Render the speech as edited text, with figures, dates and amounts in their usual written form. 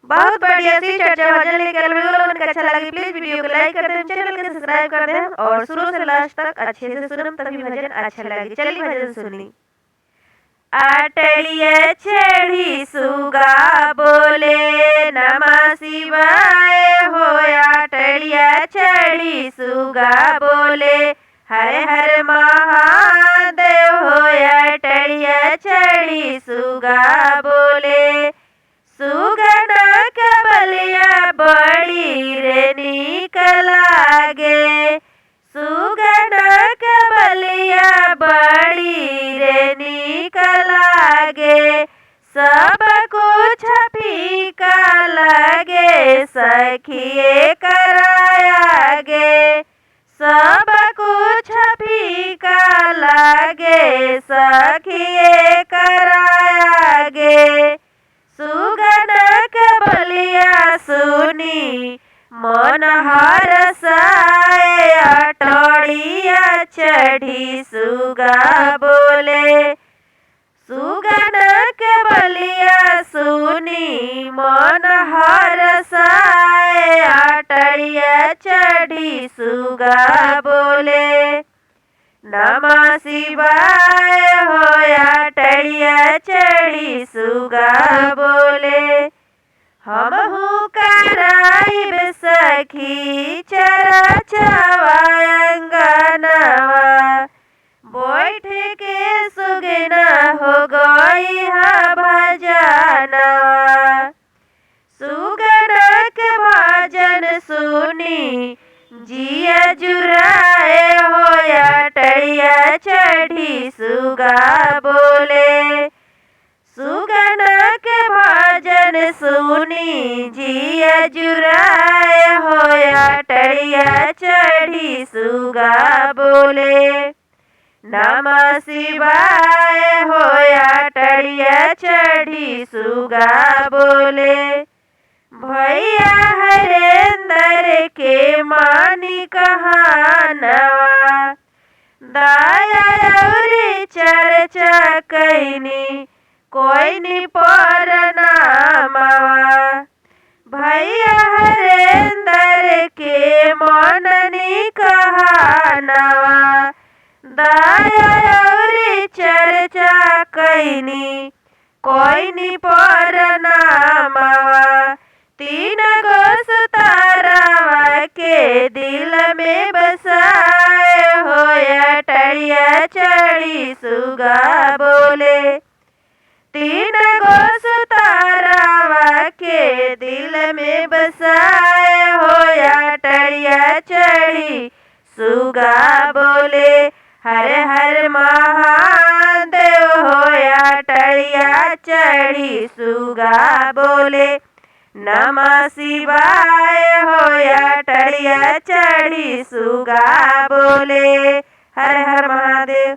बहुत बढ़िया सी चर्चा भजन लेकर वीडियो लोगन के अच्छा लगी प्लीज वीडियो को लाइक कर दें, चैनल को सब्सक्राइब कर दें और शुरू से लास्ट तक अच्छे से सुनम तभी भजन अच्छा लगे। चलिए भजन सुनी। आटलिए छेड़ी सुगा बोले नमः शिवाय हो, आटलिया छेड़ी सुगा बोले हरे हर महादेव हो, आटलिया छेड़ी सुगा बोले सुगना के बलिया बड़ी रे नीक लागे, सुगना के बलिया बड़ी रे नीक लागे, सब कुछ फीका लगे सखिए करायागे, सब कुछ फीका लगे सखिए करायागे, सुगना के बलिया सुनी मन हरसाए, अटोड़िया चढ़ी सुगा बोले सुगना के बलिया सुनी मन हरसाए, अटड़िया चढ़ी सुगा बोले नमः शिवाय हो, आटड़िया चढ़ी सुगा बोले हमहू कराइब सखी चरा अंगनवा, बैठ के सुगना हो गई है भजनवा, सुगना के भजन सुनी जिया जुराए हो, आटड़िया चढ़ी सुगा बोले सुगना के भजन सुनी जिया जुराए हो, आटड़िया चढ़ी सुगा बोले नमः शिवाय हो, आटड़िया चढ़ी सुगा बोले भैया हरेंद्र के मानी कहानवा, दाया और चर्चा कैनी कोई नी पर नामवा, भैया हरेंद्र के मननी कहानवा, दाया और चर्चा कैनी कोई नी पर नामवा, तीन गो सुतारावा के दिल में बसाए हो, आटड़िया चढ़ी सुगा बोले तीन गो सुतारावा के दिल में बसाए हो, आटड़िया चढ़ी सुगा बोले हर हर महादेव हो, आटड़िया चढ़ी सुगा बोले नमः शिवाय हो, आटड़िया चढ़ी सुगा बोले हर हर महादेव।